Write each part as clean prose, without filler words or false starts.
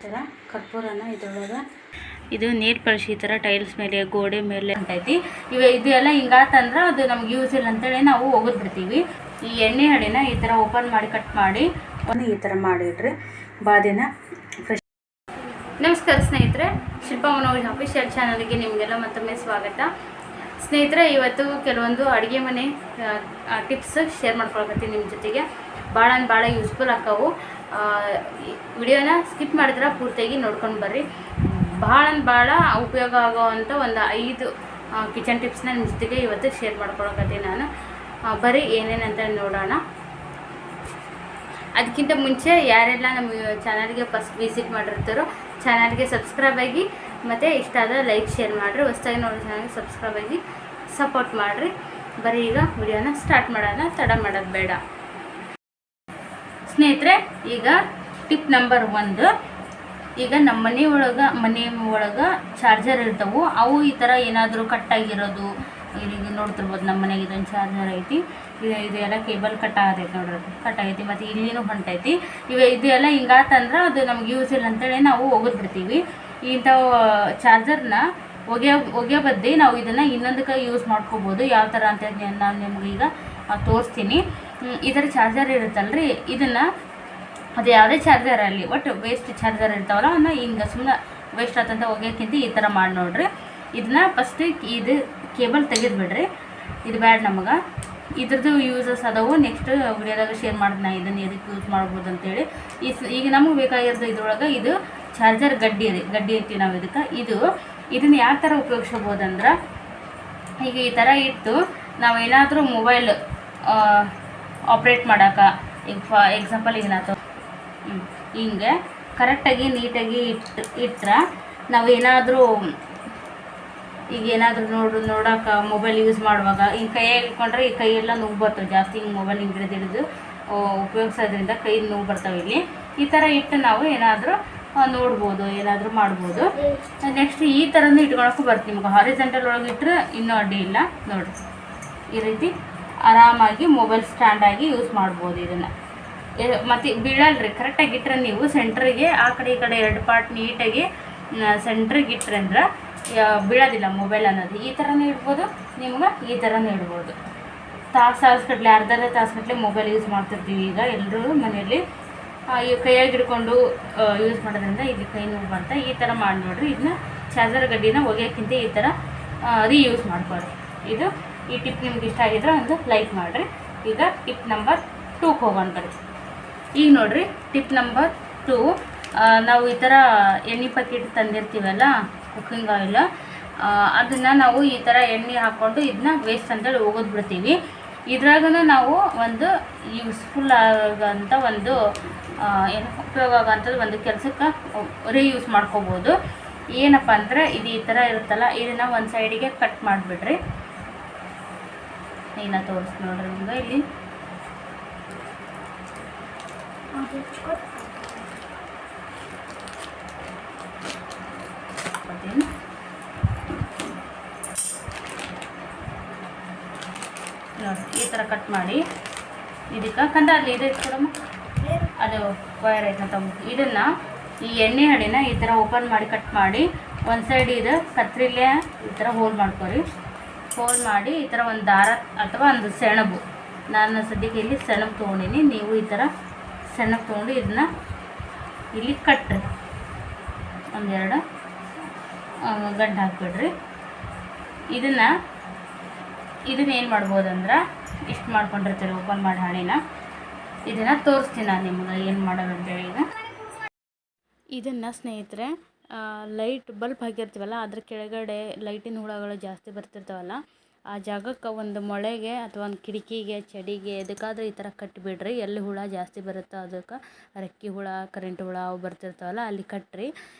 ಥರ ಕರ್ಪೂರನ ಇದರೊಳಗೆ ಇದು ನೀರು ಪರಿಶಿ ಈ ಥರ ಟೈಲ್ಸ್ ಮೇಲೆ ಗೋಡೆ ಮೇಲೆ ಉಂಟೈತಿ. ಇದೆಲ್ಲ ಹಿಂಗಾತಂದ್ರೆ ಅದು ನಮ್ಗೆ ಯೂಸ್ ಇಲ್ಲ ಅಂತೇಳಿ ನಾವು ಒಗೆದು ಬಿಡ್ತೀವಿ. ಈ ಎಣ್ಣೆ ಹಡಿನ ಈ ಥರ ಓಪನ್ ಮಾಡಿ ಕಟ್ ಮಾಡಿ ಈ ಥರ ಮಾಡಿಡ್ರಿ ಬಾದಿನ ಫ್ರೆಶ್. ನಮಸ್ಕಾರ ಸ್ನೇಹಿತರೆ, ಶಿಲ್ಪಾ ಮನೋಜ್ ಆಫೀಷಿಯಲ್ ಚಾನಲ್ಗೆ ನಿಮಗೆಲ್ಲ ಮತ್ತೊಮ್ಮೆ ಸ್ವಾಗತ. ಸ್ನೇಹಿತರೆ, ಇವತ್ತು ಕೆಲವೊಂದು ಅಡುಗೆ ಮನೆ ಟಿಪ್ಸ್ ಶೇರ್ ಮಾಡ್ಕೊಳಕತ್ತೀನಿ ನಿಮ್ಮ ಜೊತೆಗೆ. ಭಾಳ ಯೂಸ್ಫುಲ್ ಆಕ್ಕವು. ವಿಡಿಯೋನ ಸ್ಕಿಪ್ ಮಾಡಿದ್ರೆ ಪೂರ್ತಿಯಾಗಿ ನೋಡ್ಕೊಂಡು ಬರ್ರಿ. ಭಾಳ ಉಪಯೋಗ ಆಗೋವಂಥ ಒಂದು 5 ಕಿಚನ್ ಟಿಪ್ಸ್ನ ನಿಮ್ಮ ಜೊತೆಗೆ ಇವತ್ತು ಶೇರ್ ಮಾಡ್ಕೊಳಕತ್ತೀನಿ ನಾನು. ಬರೀ ಏನೇನಂತ ನೋಡೋಣ. ಅದಕ್ಕಿಂತ ಮುಂಚೆ ಯಾರೆಲ್ಲ ನಮ್ಮ ಚಾನಲ್ಗೆ ಫಸ್ಟ್ ವಿಸಿಟ್ ಮಾಡಿರ್ತಾರೋ ಚಾನಲ್ಗೆ ಸಬ್ಸ್ಕ್ರೈಬ್ ಆಗಿ ಮತ್ತು ಇಷ್ಟ ಆದ ಲೈಕ್ ಶೇರ್ ಮಾಡಿರಿ. ಹೊಸದಾಗಿ ನೋಡಿ ಚಾನಲ್ಗೆ ಸಬ್ಸ್ಕ್ರೈಬ್ ಆಗಿ ಸಪೋರ್ಟ್ ಮಾಡಿರಿ. ಬರೀ ಈಗ ವಿಡಿಯೋನ ಸ್ಟಾರ್ಟ್ ಮಾಡೋಣ, ತಡ ಮಾಡೋದು ಬೇಡ. ಸ್ನೇಹಿತರೆ, ಈಗ ಟಿಪ್ ನಂಬರ್ 1. ಈಗ ನಮ್ಮ ಮನೆ ಒಳಗೆ ಚಾರ್ಜರ್ ಇರ್ತವೆ. ಅವು ಈ ಥರ ಏನಾದರೂ ಕಟ್ಟಾಗಿರೋದು ಈಗ ನೋಡ್ತಿರ್ಬೋದು. ನಮ್ಮ ಮನೆಗೆ ಇದೊಂದು ಚಾರ್ಜರ್ ಐತಿ. ಇದೆಲ್ಲ ಕೇಬಲ್ ಕಟ್ಟಾಗತೈತಿ ನೋಡ್ರಿ, ಕಟ್ಟಾಗೈತಿ. ಮತ್ತು ಇಲ್ಲಿನೂ ಹೊಂಟೈತಿ. ಇದೆಲ್ಲ ಹಿಂಗಾತಂದ್ರೆ ಅದು ನಮ್ಗೆ ಯೂಸ್ ಇಲ್ಲ ಅಂತೇಳಿ ನಾವು ಒಗೆದು ಬಿಡ್ತೀವಿ. ಇಂಥವು ಚಾರ್ಜರ್ನ ಒಗೆಯೋ ಬದ್ದಿ ನಾವು ಇದನ್ನು ಇನ್ನೊಂದಕ್ಕೆ ಯೂಸ್ ಮಾಡ್ಕೋಬೋದು. ಯಾವ ಥರ ಅಂತ ನಾನು ನಿಮ್ಗೆ ಈಗ ತೋರಿಸ್ತೀನಿ. ಈ ಥರ ಚಾರ್ಜರ್ ಇರುತ್ತಲ್ರಿ, ಇದನ್ನು ಅದು ಯಾವುದೇ ಚಾರ್ಜರ್ ಆಗಲಿ ಒಟ್ಟು ವೇಸ್ಟ್ ಚಾರ್ಜರ್ ಇರ್ತಾವಲ್ಲ ಅವನ್ನ ಹಿಂಗೆ ಸುಮ್ಮನೆ ವೇಸ್ಟ್ ಆತಂತ ಒಗೆಯೋಕ್ಕಿಂತ ಈ ಥರ ಮಾಡಿ ನೋಡ್ರಿ. ಇದನ್ನ ಫಸ್ಟ್ ಇದು ಕೇಬಲ್ ತೆಗೆದುಬಿಡ್ರಿ. ಇದು ಬ್ಯಾಡ್ ನಮಗೆ. ಇದ್ರದ್ದು ಯೂಸಸ್ ಅದಾವು, ನೆಕ್ಸ್ಟ್ ವಿಡಿಯೋದಾಗ ಶೇರ್ ಮಾಡಿದೆ ನಾನು ಇದನ್ನು ಎದಕ್ಕೆ ಯೂಸ್ ಮಾಡ್ಬೋದು ಅಂತೇಳಿ. ಈಗ ನಮಗೆ ಬೇಕಾಗಿರೋದು ಇದ್ರೊಳಗೆ ಇದು ಚಾರ್ಜರ್ ಗಡ್ಡಿ ಅಂತೀವಿ ನಾವು ಇದಕ್ಕೆ. ಇದನ್ನು ಯಾವ ಥರ ಉಪಯೋಗಿಸ್ಬೋದಂದ್ರೆ, ಈಗ ಈ ಥರ ಇಟ್ಟು ನಾವೇನಾದರೂ ಮೊಬೈಲ್ ಆಪ್ರೇಟ್ ಮಾಡೋಕೆ, ಈಗ ಎಕ್ಸಾಂಪಲ್ ಏನಾಯ್ತು ಹಿಂಗೆ ಕರೆಕ್ಟಾಗಿ ನೀಟಾಗಿ ಇಟ್ಟರೆ ನಾವೇನಾದರೂ ಈಗ ಏನಾದರೂ ನೋಡೋಕೆ ಮೊಬೈಲ್ ಯೂಸ್ ಮಾಡುವಾಗ ಈ ಕೈಯಾಗಿ ಇಟ್ಕೊಂಡ್ರೆ ಈ ಕೈಯೆಲ್ಲ ನೋವು ಬರ್ತವೆ ಜಾಸ್ತಿ. ಹಿಂಗೆ ಮೊಬೈಲ್ ಹಿಡಿದು ಉಪಯೋಗಿಸೋದ್ರಿಂದ ಕೈ ನೋವು ಬರ್ತಾವೆ. ಇಲ್ಲಿ ಈ ಥರ ಇಟ್ಟು ನಾವು ಏನಾದರೂ ನೋಡ್ಬೋದು, ಏನಾದರೂ ಮಾಡ್ಬೋದು. ನೆಕ್ಸ್ಟ್ ಈ ಥರನೂ ಇಟ್ಕೊಳಕ್ಕೂ ಬರ್ತೀವಿ. ನಿಮ್ಗೆ ಹಾರಿಜೆಂಟಲ್ ಒಳಗೆ ಇಟ್ಟರೆ ಇನ್ನೂ ಅಡ್ಡಿ ಇಲ್ಲ ನೋಡಿರಿ. ಈ ರೀತಿ ಆರಾಮಾಗಿ ಮೊಬೈಲ್ ಸ್ಟ್ಯಾಂಡಾಗಿ ಯೂಸ್ ಮಾಡ್ಬೋದು ಇದನ್ನು. ಮತ್ತು ಬೀಳಲ್ರಿ, ಕರೆಕ್ಟಾಗಿ ಇಟ್ಟರೆ ನೀವು ಸೆಂಟ್ರಿಗೆ ಆ ಕಡೆ ಈ ಕಡೆ 2 ಪಾರ್ಟ್ ನೀಟಾಗಿ ಸೆಂಟ್ರಿಗೆ ಇಟ್ಟರೆ ಅಂದ್ರೆ ಬೀಳೋದಿಲ್ಲ ಮೊಬೈಲ್ ಅನ್ನೋದು. ಈ ಥರನೂ ಇಡ್ಬೋದು, ನಿಮ್ಗೆ ಈ ಥರನೂ ಇಡ್ಬೋದು. ತಾಸುಗಟ್ಟಲೆ ಅರ್ಧ ತಾಸುಗಟ್ಟಲೆ ಮೊಬೈಲ್ ಯೂಸ್ ಮಾಡ್ತಿರ್ತೀವಿ ಈಗ ಎಲ್ಲರೂ ಮನೆಯಲ್ಲಿ. ಈ ಕೈಯಾಗಿ ಹಿಡ್ಕೊಂಡು ಯೂಸ್ ಮಾಡೋದ್ರಿಂದ ಇಲ್ಲಿ ಕೈ ನೋವು ಬರ್ತಾ. ಈ ಥರ ಮಾಡಿ ನೋಡಿರಿ. ಇದನ್ನ ಚಾರ್ಜರ್ ಗಡ್ಡಿನ ಒಗೆಯೋಕ್ಕಿಂತ ಈ ಥರ ರೀಯೂಸ್ ಮಾಡ್ಕೊಳ್ಳಿ. ಈ ಟಿಪ್ ನಿಮ್ಗೆ ಇಷ್ಟ ಆಗಿದ್ರೆ ಒಂದು ಲೈಕ್ ಮಾಡಿರಿ. ಈಗ ಟಿಪ್ ನಂಬರ್ 2 ಹೋಗೋಣ ಬರ್ರಿ. ಈಗ ನೋಡಿರಿ, ಟಿಪ್ ನಂಬರ್ 2. ನಾವು ಈ ಥರ ಎಣ್ಣೆ ಪ್ಯಾಕೆಟ್ ತಂದಿರ್ತೀವಲ್ಲ, ಕುಕ್ಕಿಂಗ್ ಆಯಿಲ್, ಅದನ್ನು ನಾವು ಈ ಥರ ಎಣ್ಣೆ ಹಾಕ್ಕೊಂಡು ಇದನ್ನ ವೇಸ್ಟ್ ಅಂತೇಳಿ ಒಗೆದು ಬಿಡ್ತೀವಿ. ಇದ್ರಾಗೂ ನಾವು ಒಂದು ಯೂಸ್ಫುಲ್ ಆಗೋಂಥ ಒಂದು ಏನು ಉಪಯೋಗ ಆಗೋಂಥದ್ದು ಒಂದು ಕೆಲಸಕ್ಕೆ ರೀಯೂಸ್ ಮಾಡ್ಕೋಬೋದು. ಏನಪ್ಪ ಅಂದರೆ ಇದು ಈ ಥರ ಇರುತ್ತಲ್ಲ, ಇದನ್ನು ಒಂದು ಸೈಡಿಗೆ ಕಟ್ ಮಾಡಿಬಿಡ್ರಿ. ಈಗ ತೋರಿಸಿ ನೋಡ್ರಿ ನಿಮ್ಗೆ ಇಲ್ಲಿ ನೋಡಿ. ಈ ಥರ ಕಟ್ ಮಾಡಿ ಇದಕ್ಕೆ ಅಲ್ಲಿ ಇದು ಇಟ್ಕೊಡಮ್ಮ, ಅದು ವೈರ್ ಐತೆ ತಮ್ಮ. ಇದನ್ನು ಈ ಎಣ್ಣೆ ಹಡಿನ ಈ ಥರ ಓಪನ್ ಮಾಡಿ ಕಟ್ ಮಾಡಿ ಒಂದು ಸೈಡ್ ಇದು ಕತ್ರಿಲೆ ಈ ಥರ ಹೋಲ್ ಮಾಡ್ಕೊರಿ. ಹೋಲ್ ಮಾಡಿ ಈ ಥರ ಒಂದು ದಾರ ಅಥವಾ ಒಂದು ಸೆಣಬು, ನಾನು ಸದ್ಯಕ್ಕೆ ಇಲ್ಲಿ ಸೆಣಬು ತೊಗೊಂಡಿನಿ, ನೀವು ಈ ಥರ ಸೆಣಬು ತೊಗೊಂಡು ಇದನ್ನು ಇಲ್ಲಿ ಕಟ್ರಿ. 1-2 ಗಂಟು ಹಾಕಿಬಿಡ್ರಿ. ಇದನ್ನು ಏನು ಮಾಡ್ಬೋದಂದ್ರೆ, ಇಷ್ಟು ಮಾಡ್ಕೊಂಡಿರ್ತೀರಿ ಓಪನ್ ಮಾಡಿ ಹಣಿನ. ಇದನ್ನು ತೋರಿಸ್ತೀನಿ ನಾನು ನಿಮ್ಗೆ ಏನು ಮಾಡೋದಂತೇಳಿ. ಈಗ ಇದನ್ನು ಸ್ನೇಹಿತರೆ ಲೈಟ್ ಬಲ್ಬ್ ಹಾಕಿರ್ತೀವಲ್ಲ, ಅದ್ರ ಕೆಳಗಡೆ ಲೈಟಿನ ಹುಳಗಳು ಜಾಸ್ತಿ ಬರ್ತಿರ್ತಾವಲ್ಲ, ಆ ಜಾಗಕ್ಕೆ ಒಂದು ಮೊಳೆಗೆ ಅಥವಾ ಒಂದು ಕಿಟಕಿಗೆ, ಚಡಿಗೆ ಎದಕ್ಕಾದ್ರೂ ಈ ಥರ ಕಟ್ಟಿಬಿಡ್ರಿ. ಎಲ್ಲಿ ಹುಳ ಜಾಸ್ತಿ ಬರುತ್ತೋ ಅದಕ್ಕೆ, ರೆಕ್ಕೆ ಹುಳ, ಕರೆಂಟ್ ಹುಳ ಅವು ಬರ್ತಿರ್ತಾವಲ್ಲ ಅಲ್ಲಿ ಕಟ್ಟಿರಿ.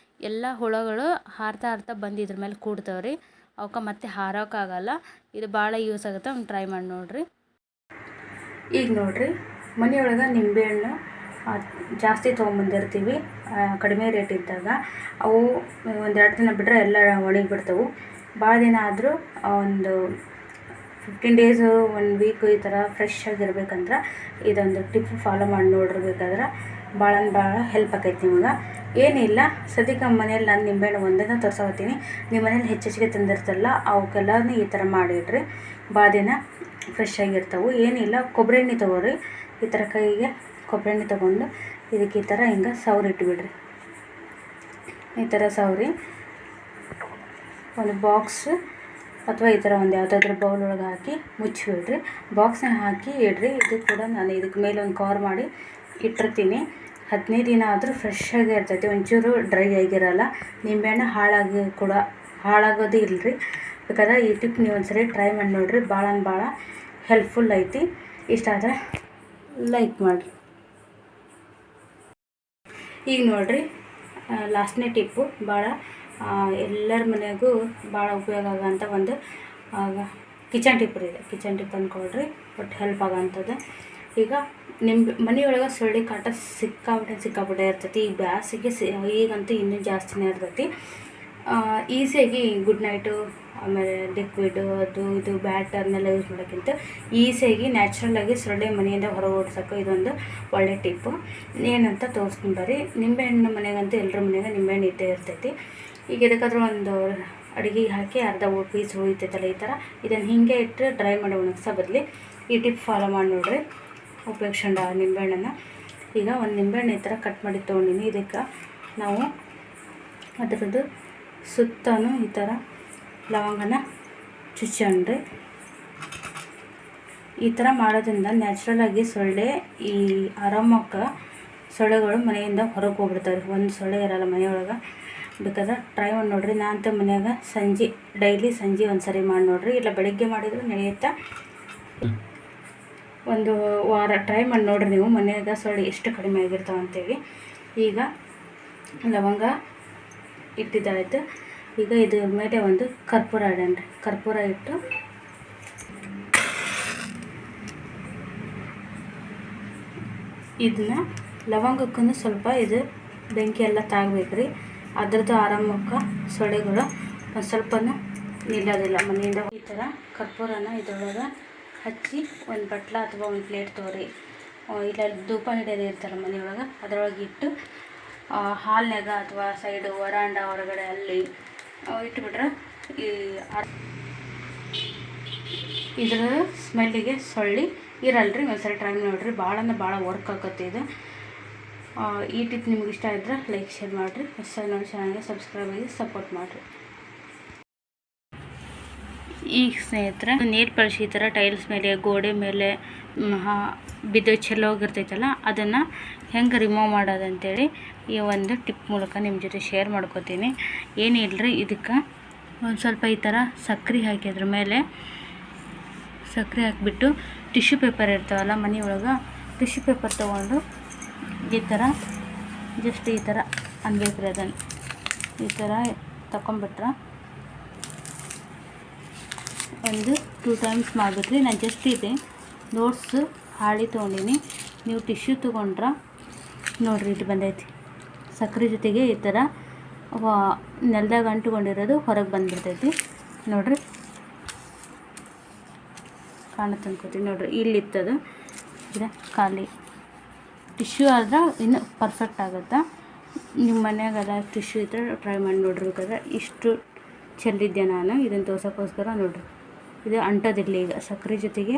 ಎಲ್ಲ ಹುಳಗಳು ಹಾರ್ತಾ ಬಂದು ಇದ್ರ ಮೇಲೆ ಕೂಡ್ತಾವ್ರಿ. ಅವಕ್ಕೆ ಮತ್ತೆ ಹಾರೋಕ್ಕಾಗಲ್ಲ. ಇದು ಭಾಳ ಯೂಸ್ ಆಗುತ್ತೆ. ಒಂದು ಟ್ರೈ ಮಾಡಿ ನೋಡಿರಿ. ಈಗ ನೋಡಿರಿ, ಮನೆಯೊಳಗೆ ನಿಂಬೆಹಣ್ಣು ಜಾಸ್ತಿ ತೊಗೊಂಬಂದಿರ್ತೀವಿ ಕಡಿಮೆ ರೇಟ್ ಇದ್ದಾಗ. ಅವು 1-2 ದಿನ ಬಿಟ್ಟರೆ ಎಲ್ಲ ಒಣಗಿ ಬಿಡ್ತವೆ. ಭಾಳ ದಿನ ಆದರೂ ಒಂದು 15 ಡೇಸು 1 ವೀಕು ಈ ಥರ ಫ್ರೆಶ್ ಆಗಿರ್ಬೇಕಂದ್ರೆ ಇದೊಂದು ಟಿಪ್ ಫಾಲೋ ಮಾಡಿ ನೋಡಿರ್ಬೇಕಾದ್ರೆ ಭಾಳ ಹೆಲ್ಪ್ ಆಕೈತಿ ನಿಮ್ಗೆ. ಏನಿಲ್ಲ, ಸದ್ಯಕ್ಕೆ ಮನೇಲಿ ನಾನು ನಿಂಬೆಹಣ್ಣು ಒಂದನ್ನು ತೋರ್ಸೋತೀನಿ. ನಿಮ್ಮ ಮನೇಲಿ ಹೆಚ್ಚಿಗೆ ತಂದಿರ್ತಲ್ಲ ಅವಕ್ಕೆಲ್ಲನೂ ಈ ಥರ ಮಾಡಿಡ್ರಿ, ಬಾದಿನ ಫ್ರೆಶ್ ಆಗಿರ್ತಾವೆ. ಏನಿಲ್ಲ, ಕೊಬ್ಬರಿ ಎಣ್ಣೆ ತೊಗೊಳ್ರಿ. ಈ ಥರ ಕೈಗೆ ಕೊಬ್ಬರಿ ಎಣ್ಣೆ ತೊಗೊಂಡು ಇದಕ್ಕೆ ಈ ಥರ ಹಿಂಗೆ ಸೌರಿ ಇಟ್ಬಿಡ್ರಿ. ಈ ಥರ ಸೌರಿ ಒಂದು ಬಾಕ್ಸ್ ಅಥವಾ ಈ ಥರ ಒಂದು ಯಾವುದಾದ್ರೂ ಬೌಲ್ ಒಳಗೆ ಹಾಕಿ ಮುಚ್ಚಿಬಿಡ್ರಿ. ಬಾಕ್ಸ್ನಾಗ ಹಾಕಿ ಇಡ್ರಿ. ಇದು ಕೂಡ ನಾನು ಇದಕ್ಕೆ ಮೇಲೆ ಒಂದು ಕವರ್ ಮಾಡಿ ಇಟ್ಟಿರ್ತೀನಿ. 15 ದಿನ ಆದರೂ ಫ್ರೆಶ್ ಆಗೇ ಇರ್ತೈತಿ, ಒಂಚೂರು ಡ್ರೈ ಆಗಿರಲ್ಲ. ನಿಂಬೆಹಣ್ಣು ಹಾಳಾಗೋದು ಇಲ್ಲರಿ. ಬೇಕಾದ್ರೆ ಈ ಟಿಪ್ ನೀವು ಒಂದ್ಸರಿ ಟ್ರೈ ಮಾಡಿ ನೋಡಿರಿ, ಭಾಳ ಹೆಲ್ಪ್ಫುಲ್ ಐತಿ. ಇಷ್ಟ ಆದರೆ ಲೈಕ್ ಮಾಡಿರಿ. ಈಗ ನೋಡಿರಿ, ಲಾಸ್ಟ್ನೇ ಟಿಪ್ಪು ಭಾಳ ಎಲ್ಲರ ಮನೆಗೂ ಭಾಳ ಉಪಯೋಗ ಆಗೋಂಥ ಒಂದು ಕಿಚನ್ ಟಿಪ್ ರೀ. ಕಿಚನ್ ಟಿಪ್ ಅಂದ್ಕೊಳ್ರಿ, ಬಟ್ ಹೆಲ್ಪ್ ಆಗೋಂಥದ್ದು. ಈಗ ನಿಮ್ಮ ಮನೆಯೊಳಗೆ ಸೊಳ್ಳೆ ಕಾಟ ಸಿಕ್ಕಾಪಟ್ಟೆ ಇರ್ತೈತಿ. ಈ ಬ್ಯಾಸಿಗೆ ಈಗಂತೂ ಇನ್ನೂ ಜಾಸ್ತಿನೇ ಇರ್ತೈತಿ. ಈಸಿಯಾಗಿ ಗುಡ್ ನೈಟು ಆಮೇಲೆ ಲಿಕ್ವಿಡು ಅದು ಇದು ಬ್ಯಾಟರ್ನೆಲ್ಲ ಯೂಸ್ ಮಾಡೋಕ್ಕಿಂತ ಈಸಿಯಾಗಿ ನ್ಯಾಚುರಲಾಗಿ ಸೊಳ್ಳೆ ಮನೆಯಿಂದ ಹೊರಗೆ ಓಡಿಸೋಕೆ ಇದೊಂದು ಒಳ್ಳೆ ಟಿಪ್ಪು. ಏನಂತ ತೋರಿಸ್ತೀನಿ ಬರ್ರಿ. ನಿಂಬೆಹಣ್ಣು ಮನೆಗಂತೂ ಎಲ್ಲರ ಮನೆಗೆ ನಿಂಬೆಹಣ್ಣು ಇದ್ದೇ ಇರ್ತೈತಿ. ಈಗ ಇದಕ್ಕಾದ್ರೂ ಒಂದು ಅಡುಗೆ ಹಾಕಿ ಅರ್ಧ ಪೀಸ್ ಉಳಿತೈತಲ್ಲ, ಈ ಥರ ಇದನ್ನು ಹೀಗೆ ಇಟ್ಟರೆ ಡ್ರೈ ಮಾಡಿ ಒಣಗಿಸೋ ಬದಲಿ ಈ ಟಿಪ್ ಫಾಲೋ ಮಾಡಿ ನೋಡಿರಿ, ಉಪಯೋಗಿಸ್ಕೊಂಡ ನಿಂಬೆಹಣ್ಣನ್ನು. ಈಗ ಒಂದು ನಿಂಬೆಹಣ್ಣು ಈ ಥರ ಕಟ್ ಮಾಡಿ ತೊಗೊಂಡಿನಿ. ಇದಕ್ಕೆ ನಾವು ಅದರದ್ದು ಸುತ್ತಲೂ ಈ ಥರ ಲವಂಗನ ಚುಚ್ಕೊಂಡ್ರಿ. ಈ ಥರ ಮಾಡೋದ್ರಿಂದ ನ್ಯಾಚುರಲಾಗಿ ಸೊಳ್ಳೆ ಈ ಆರಾಮಕ್ಕೆ ಸೊಳ್ಳೆಗಳು ಮನೆಯಿಂದ ಹೊರಗೆ ಹೋಗ್ಬಿಡ್ತಾವೆ. ಒಂದು ಸೊಳ್ಳೆ ಇರೋಲ್ಲ ಮನೆಯೊಳಗೆ. ಬೇಕಾದ್ರೆ ಟ್ರೈ ಮಾಡಿ ನೋಡಿರಿ. ನಾನಂತೂ ಮನ್ಯಾಗ ಡೈಲಿ ಸಂಜೆ ಒಂದು ಸರಿ ಮಾಡಿ ನೋಡಿರಿ, ಇಲ್ಲ ಬೆಳಗ್ಗೆ ಮಾಡಿದ್ರು ನಡೆಯುತ್ತಾ. ಒಂದು ವಾರ ಟ್ರೈ ಮಾಡಿ ನೋಡಿರಿ ನೀವು, ಮನೆಯಾಗ ಸೊಳ್ಳೆ ಎಷ್ಟು ಕಡಿಮೆ ಆಗಿರ್ತಾವೆ ಅಂತೇಳಿ. ಈಗ ಲವಂಗ ಇಟ್ಟಿದ್ದಾಯ್ತು. ಈಗ ಇದ್ರ ಮೇಲೆ ಒಂದು ಕರ್ಪೂರ ಇಡಣ್ರಿ. ಕರ್ಪೂರ ಇಟ್ಟು ಇದನ್ನ ಲವಂಗಕ್ಕೂ ಸ್ವಲ್ಪ ಇದು ಬೆಂಕಿ ಎಲ್ಲ ತಾಗಬೇಕ್ರಿ. ಅದ್ರದ್ದು ಆರಾಮಕ್ಕೆ ಸೊಳ್ಳೆಗಳು ಒಂದು ಸ್ವಲ್ಪನೂ ನಿಲ್ಲೋದಿಲ್ಲ ಮನೆಯಿಂದ. ಈ ಥರ ಕರ್ಪೂರನ ಇದರೊಳಗೆ ಹಚ್ಚಿ ಒಂದು ಬಟ್ಲ ಅಥವಾ ಒಂದು ಪ್ಲೇಟ್ ತೊಗೊರಿ. ಇಲ್ಲ ಧೂಪ ಹಿಡಿಯೋದು ಇರ್ತಾರಲ್ಲ ಮನೆಯೊಳಗೆ, ಅದರೊಳಗೆ ಇಟ್ಟು ಹಾಲ್ನಾಗ ಅಥವಾ ಸೈಡು ವರಾಂಡ ಹೊರಗಡೆ ಅಲ್ಲಿ ಇಟ್ಬಿಟ್ರೆ ಇದ್ರ ಸ್ಮೆಲ್ಲಿಗೆ ಸೊಳ್ಳೆ ಇರಲ್ರಿ. ಒಂದ್ಸರಿ ಟ್ರೈ ನೋಡಿರಿ, ಭಾಳ ವರ್ಕ್ ಆಗುತ್ತೆ ಇದು. ಈ ಟಿಪ್ ನಿಮ್ಗೆ ಇಷ್ಟ ಇದ್ದರೆ ಲೈಕ್ ಶೇರ್ ಮಾಡಿರಿ. ಹೊಸದಾಗಿ ನೋಡಿ ಚಾನಲ್ಗೆ ಸಬ್ಸ್ಕ್ರೈಬ್ ಆಗಿ ಸಪೋರ್ಟ್ ಮಾಡಿರಿ. ಈಗ ಸ್ನೇಹಿತರೆ, ನೀರು ಬಳಸಿ ಈ ಥರ ಟೈಲ್ಸ್ ಮೇಲೆ ಗೋಡೆ ಮೇಲೆ ಬಿದ್ದು ಚೆಲ್ಲೋಗಿರ್ತೈತಲ್ಲ, ಅದನ್ನು ಹೆಂಗೆ ರಿಮೂವ್ ಮಾಡೋದಂತೇಳಿ ಈ ಒಂದು ಟಿಪ್ ಮೂಲಕ ನಿಮ್ಮ ಜೊತೆ ಶೇರ್ ಮಾಡ್ಕೋತೀನಿ. ಏನಿಲ್ಲರಿ, ಇದಕ್ಕೆ ಒಂದು ಸ್ವಲ್ಪ ಈ ಥರ ಸಕ್ಕರೆ ಹಾಕಿ ಅದ್ರ ಮೇಲೆ ಸಕ್ಕರೆ ಹಾಕಿಬಿಟ್ಟು ಟಿಶ್ಯೂ ಪೇಪರ್ ಇರ್ತಾವಲ್ಲ ಮನೆಯೊಳಗೆ, ಟಿಶ್ಯೂ ಪೇಪರ್ ತೊಗೊಂಡು ಈ ಥರ ಜಸ್ಟ್ ಈ ಥರ ಅನ್ಬೇಕ್ರಿ. ಅದನ್ನು ಈ ಥರ ತಗೊಂಬಿಟ್ರೆ ಒಂದು 2 ಟೈಮ್ಸ್ ಮಾಡಿಬಿಟ್ರಿ. ನಾನು ಜಸ್ಟ್ ಇದೆ ನೋಟ್ಸು ಹಾಳಿ ತೊಗೊಂಡಿನಿ. ನೀವು ಟಿಶ್ಯೂ ತೊಗೊಂಡ್ರೆ ನೋಡಿರಿ, ಇದು ಬಂದೈತಿ. ಸಕ್ಕರೆ ಜೊತೆಗೆ ಈ ಥರ ನೆಲದಾಗ ಅಂಟುಕೊಂಡಿರೋದು ಹೊರಗೆ ಬಂದುಬಿಡ್ತೈತಿ ನೋಡಿರಿ. ಕಾಣುತ್ತೆ ಅನ್ಕೋತೀನಿ ನೋಡಿರಿ, ಇಲ್ಲಿತ್ತದು ಇದೆ ಖಾಲಿ. ಟಿಶ್ಯೂ ಆದ್ರೆ ಇನ್ನೂ ಪರ್ಫೆಕ್ಟ್ ಆಗುತ್ತೆ. ನಿಮ್ಮ ಮನೆಯಾಗೆಲ್ಲ ಟಿಶ್ಯೂ ಇದ್ದರೆ ಟ್ರೈ ಮಾಡಿ ನೋಡಿರ್ಬೇಕಾದ್ರೆ. ಇಷ್ಟು ಚೆಲ್ಲಿದ್ದೆ ನಾನು ಇದನ್ನು ತೋರ್ಸೋಕ್ಕೋಸ್ಕರ ನೋಡಿರಿ. ಇದು ಅಂಟೋದಿರಲಿ. ಈಗ ಸಕ್ಕರೆ ಜೊತೆಗೆ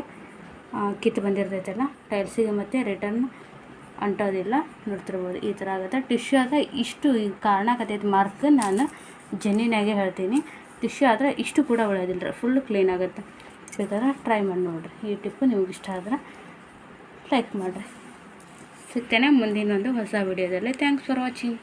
ಕಿತ್ತು ಬಂದಿರ್ತೈತಲ್ಲ ಟೈಲ್ಸಿಗೆ, ಮತ್ತು ರಿಟರ್ನ್ ಅಂಟೋದಿಲ್ಲ. ನೋಡ್ತಿರ್ಬೋದು ಈ ಥರ ಆಗುತ್ತೆ. ಟಿಶ್ಯೂ ಆದರೆ ಇಷ್ಟು ಕಾರಣಕ್ಕತ್ತೈತೆ ಮಾರ್ಕ್. ನಾನು ಜೆನ್ಯೂನಾಗೆ ಹೇಳ್ತೀನಿ, ಟಿಶ್ಯೂ ಆದರೆ ಇಷ್ಟು ಕೂಡ ಉಳಿಯೋದಿಲ್ಲ ರೀ, ಫುಲ್ ಕ್ಲೀನ್ ಆಗುತ್ತೆ. ಬೇಕಾದ್ರೆ ಟ್ರೈ ಮಾಡಿ ನೋಡಿರಿ. ಈ ಟಿಪ್ಪು ನಿಮ್ಗೆ ಇಷ್ಟ ಆದರೆ ಲೈಕ್ ಮಾಡಿರಿ. ಸಿಗ್ತೇನೆ ಮುಂದಿನ ಒಂದು ಹೊಸ ವಿಡಿಯೋದಲ್ಲಿ. Thanks for watching.